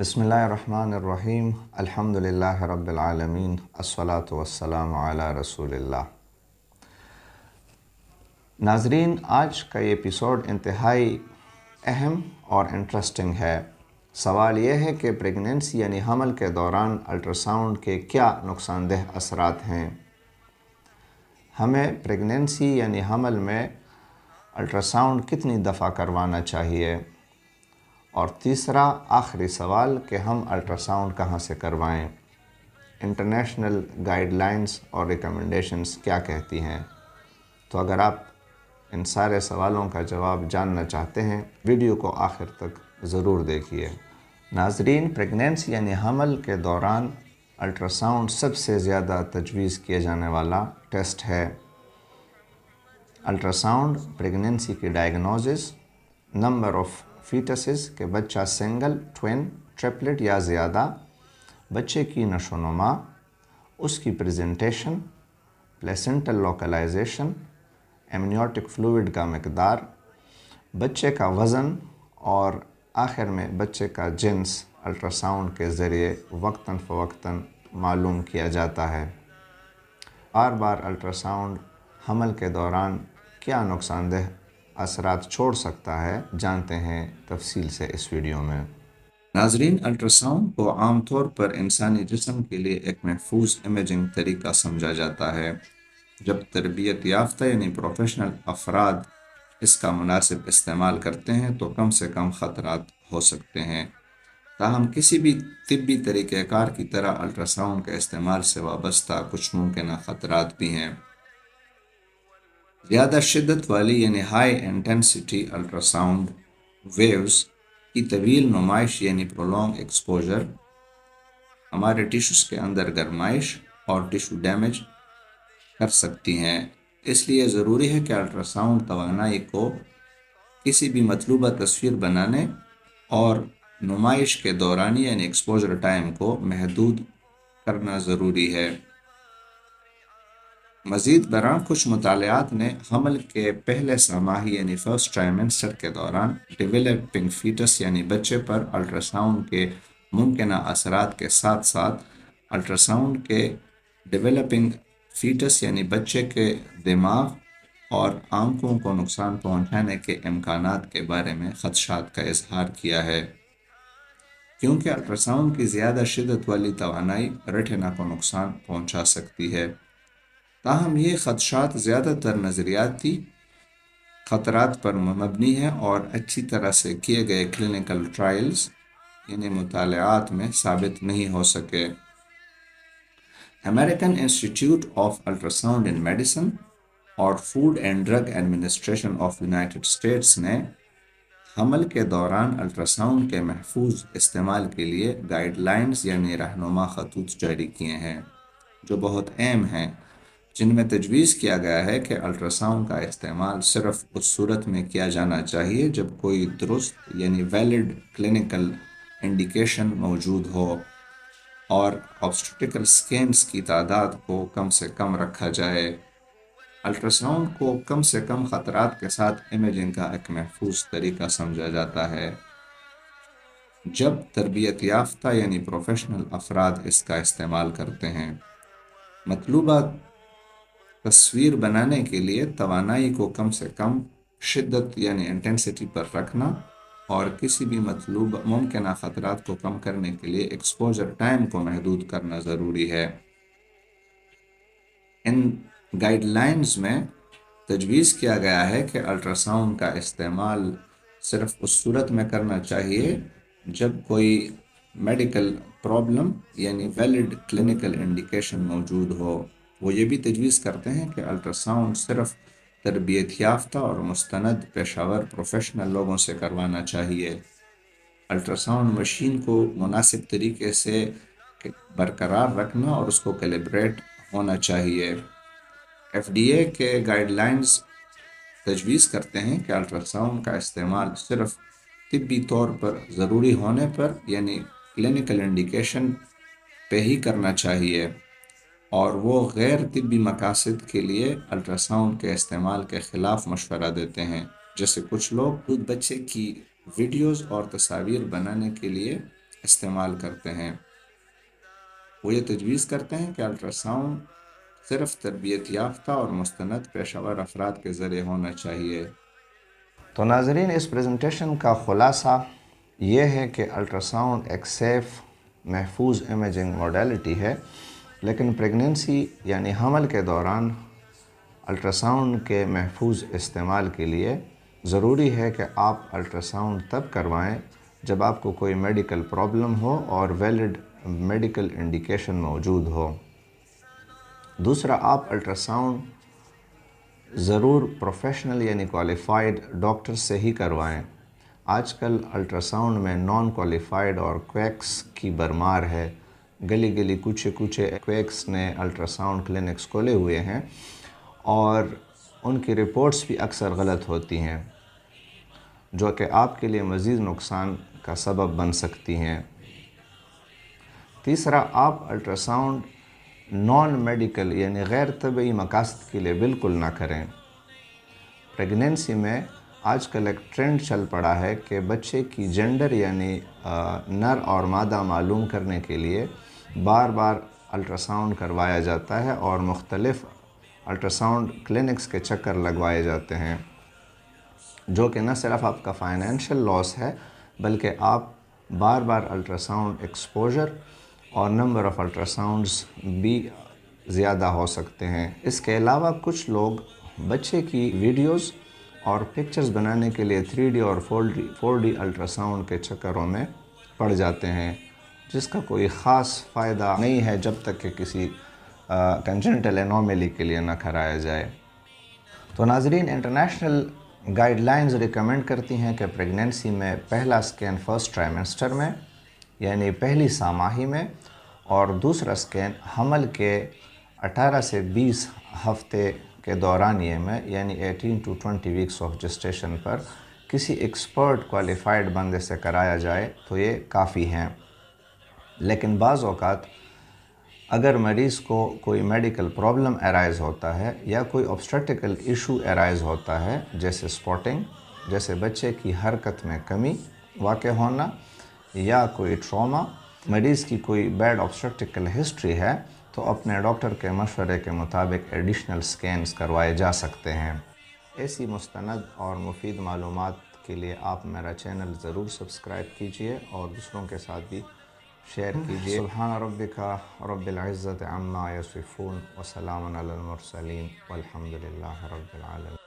بسم اللہ الرحمن الرحیم الحمد للہ رب العالمین الصلاۃ والسلام علی رسول اللہ۔ ناظرین، آج کا یہ ایپیسوڈ انتہائی اہم اور انٹرسٹنگ ہے۔ سوال یہ ہے کہ پریگننسی یعنی حمل کے دوران الٹرا ساؤنڈ کے کیا نقصان دہ اثرات ہیں۔ ہمیں پریگننسی یعنی حمل میں الٹرا ساؤنڈ کتنی دفعہ کروانا چاہیے، اور تیسرا آخری سوال کہ ہم الٹرا ساؤنڈ کہاں سے کروائیں۔ انٹرنیشنل گائیڈ لائنز اور ریکمنڈیشنز کیا کہتی ہیں؟ تو اگر آپ ان سارے سوالوں کا جواب جاننا چاہتے ہیں، ویڈیو کو آخر تک ضرور دیکھیے۔ ناظرین، پریگننسی یعنی حمل کے دوران الٹرا ساؤنڈ سب سے زیادہ تجویز کیے جانے والا ٹیسٹ ہے۔ الٹرا ساؤنڈ پریگننسی کی ڈائگنوزس، نمبر آف فیٹسز کہ بچہ سنگل، ٹوین، ٹرپلٹ یا زیادہ، بچے کی نشو و نما، اس کی پریزنٹیشن، پلیسنٹل لوکلائزیشن، ایمنیوٹک فلوئڈ کا مقدار، بچے کا وزن اور آخر میں بچے کا جنس الٹرا ساؤنڈ کے ذریعے وقتاً فوقتاً معلوم کیا جاتا ہے۔ بار بار الٹرا ساؤنڈ حمل کے دوران کیا نقصان دہ اثرات چھوڑ سکتا ہے، جانتے ہیں تفصیل سے اس ویڈیو میں۔ ناظرین، الٹرا ساؤنڈ کو عام طور پر انسانی جسم کے لیے ایک محفوظ امیجنگ طریقہ سمجھا جاتا ہے۔ جب تربیت یافتہ یعنی پروفیشنل افراد اس کا مناسب استعمال کرتے ہیں تو کم سے کم خطرات ہو سکتے ہیں۔ تاہم کسی بھی طبی طریقہ کار کی طرح الٹرا ساؤنڈ کے استعمال سے وابستہ کچھ ممکنہ خطرات بھی ہیں۔ زیادہ شدت والی یعنی high intensity ultra sound waves کی طویل نمائش یعنی پرولونگ ایکسپوجر ہمارے ٹیشوز کے اندر گرمائش اور ٹیشو ڈیمیج کر سکتی ہیں۔ اس لیے ضروری ہے کہ الٹرا ساؤنڈ توانائی کو کسی بھی مطلوبہ تصویر بنانے اور نمائش کے دورانی یعنی ایکسپوجر ٹائم کو محدود کرنا ضروری ہے۔ مزید برآں کچھ مطالعات نے حمل کے پہلے سہ ماہی یعنی فرسٹ ٹرائیمسٹر کے دوران ڈیولپنگ فیٹس یعنی بچے پر الٹرا ساؤنڈ کے ممکنہ اثرات کے ساتھ ساتھ الٹرا ساؤنڈ کے ڈیولپنگ فیٹس یعنی بچے کے دماغ اور آنکھوں کو نقصان پہنچانے کے امکانات کے بارے میں خدشات کا اظہار کیا ہے، کیونکہ الٹرا ساؤنڈ کی زیادہ شدت والی توانائی ریٹنا کو نقصان پہنچا سکتی ہے۔ تاہم یہ خدشات زیادہ تر نظریاتی خطرات پر مبنی ہے اور اچھی طرح سے کیے گئے کلینکل ٹرائلز یعنی مطالعات میں ثابت نہیں ہو سکے۔ American institute of ultra in medicine اور food and drug administration of United States نے حمل کے دوران الٹرا ساؤنڈ کے محفوظ استعمال کے لیے گائیڈ لائنز یعنی رہنما خطوط جاری کیے ہیں، جو بہت اہم ہیں، جن میں تجویز کیا گیا ہے کہ الٹرا ساؤنڈ کا استعمال صرف اس صورت میں کیا جانا چاہیے جب کوئی درست یعنی ویلڈ کلینکل انڈیکیشن موجود ہو اور آبسٹیکل سکینز کی تعداد کو کم سے کم رکھا جائے۔ الٹرا ساؤنڈ کو کم سے کم خطرات کے ساتھ امیجنگ کا ایک محفوظ طریقہ سمجھا جاتا ہے۔ جب تربیت یافتہ یعنی پروفیشنل افراد اس کا استعمال کرتے ہیں، مطلوبہ تصویر بنانے کے لیے توانائی کو کم سے کم شدت یعنی انٹینسٹی پر رکھنا اور کسی بھی ممکنہ خطرات کو کم کرنے کے لیے ایکسپوجر ٹائم کو محدود کرنا ضروری ہے۔ ان گائیڈ لائنز میں تجویز کیا گیا ہے کہ الٹرا ساؤنڈ کا استعمال صرف اس صورت میں کرنا چاہیے جب کوئی میڈیکل پرابلم یعنی ویلڈ کلینکل انڈیکیشن موجود ہو۔ وہ یہ بھی تجویز کرتے ہیں کہ الٹرا ساؤنڈ صرف تربیت یافتہ اور مستند پیشہ ور پروفیشنل لوگوں سے کروانا چاہیے۔ الٹرا ساؤنڈ مشین کو مناسب طریقے سے برقرار رکھنا اور اس کو کیلیبریٹ ہونا چاہیے۔ FDA کے گائیڈ لائنز تجویز کرتے ہیں کہ الٹرا ساؤنڈ کا استعمال صرف طبی طور پر ضروری ہونے پر یعنی کلینکل انڈیکیشن پہ ہی کرنا چاہیے، اور وہ غیر طبی مقاصد کے لیے الٹرا ساؤنڈ کے استعمال کے خلاف مشورہ دیتے ہیں، جیسے کچھ لوگ خود بچے کی ویڈیوز اور تصاویر بنانے کے لیے استعمال کرتے ہیں۔ وہ یہ تجویز کرتے ہیں کہ الٹراساؤنڈ صرف تربیت یافتہ اور مستند پیشہ ور افراد کے ذریعے ہونا چاہیے۔ تو ناظرین، اس پریزنٹیشن کا خلاصہ یہ ہے کہ الٹراساؤنڈ ایک سیف محفوظ امیجنگ موڈیلٹی ہے، لیکن پریگننسی یعنی حمل کے دوران الٹراساؤنڈ کے محفوظ استعمال کے لیے ضروری ہے کہ آپ الٹراساؤنڈ تب کروائیں جب آپ کو کوئی میڈیکل پرابلم ہو اور ویلڈ میڈیکل انڈیکیشن موجود ہو۔ دوسرا، آپ الٹراساؤنڈ ضرور پروفیشنل یعنی کوالیفائڈ ڈاکٹر سے ہی کروائیں۔ آج کل الٹراساؤنڈ میں نان کوالیفائڈ اور کویکس کی بھرمار ہے۔ گلی گلی کوچے کوچے کویکس نے الٹراساؤنڈ کلینکس کھولے ہوئے ہیں اور ان کی رپورٹس بھی اکثر غلط ہوتی ہیں، جو کہ آپ کے لیے مزید نقصان کا سبب بن سکتی ہیں۔ تیسرا، آپ الٹراساؤنڈ نان میڈیکل یعنی غیر طبی مقاصد کے لیے بالکل نہ کریں۔ پریگننسی میں آج کل ایک ٹرینڈ چل پڑا ہے کہ بچے کی جینڈر یعنی نر اور مادہ معلوم کرنے کے لیے بار بار الٹراساؤنڈ کروایا جاتا ہے اور مختلف الٹراساؤنڈ کلینکس کے چکر لگوائے جاتے ہیں، جو کہ نہ صرف آپ کا فائنینشیل لاس ہے بلکہ آپ بار بار الٹراساؤنڈ ایکسپوجر اور نمبر آف الٹراساؤنڈز بھی زیادہ ہو سکتے ہیں۔ اس کے علاوہ کچھ لوگ بچے کی ویڈیوز اور پکچرز بنانے کے لیے 3D اور 4D الٹراساؤنڈ کے چکروں میں پڑ جاتے ہیں، جس کا کوئی خاص فائدہ نہیں ہے جب تک کہ کسی کنجنٹل انوملی کے لیے نہ کرایا جائے۔ تو ناظرین، انٹرنیشنل گائیڈ لائنز ریکمینڈ کرتی ہیں کہ پریگننسی میں پہلا سکین فرسٹ ٹرائیمسٹر میں یعنی پہلی سہ ماہی میں، اور دوسرا سکین حمل کے 18 سے 20 ہفتے کے دورانیے میں یعنی 18 to 20 ویکس آف جسٹیشن پر کسی ایکسپرٹ کوالیفائڈ بندے سے کرایا جائے تو یہ کافی ہیں۔ لیکن بعض اوقات اگر مریض کو کوئی میڈیکل پرابلم ارائز ہوتا ہے یا کوئی obstetrical ایشو ارائز ہوتا ہے، جیسے سپاٹنگ، جیسے بچے کی حرکت میں کمی واقع ہونا یا کوئی ٹراما، مریض کی کوئی بیڈ obstetrical ہسٹری ہے، تو اپنے ڈاکٹر کے مشورے کے مطابق ایڈیشنل سکینز کروائے جا سکتے ہیں۔ ایسی مستند اور مفید معلومات کے لیے آپ میرا چینل ضرور سبسکرائب کیجئے اور دوسروں کے ساتھ بھی شیئر کیجئے۔ سبحان ربک رب العزت عما یصفون وسلام علی المرسلین والحمد للہ رب العالمین۔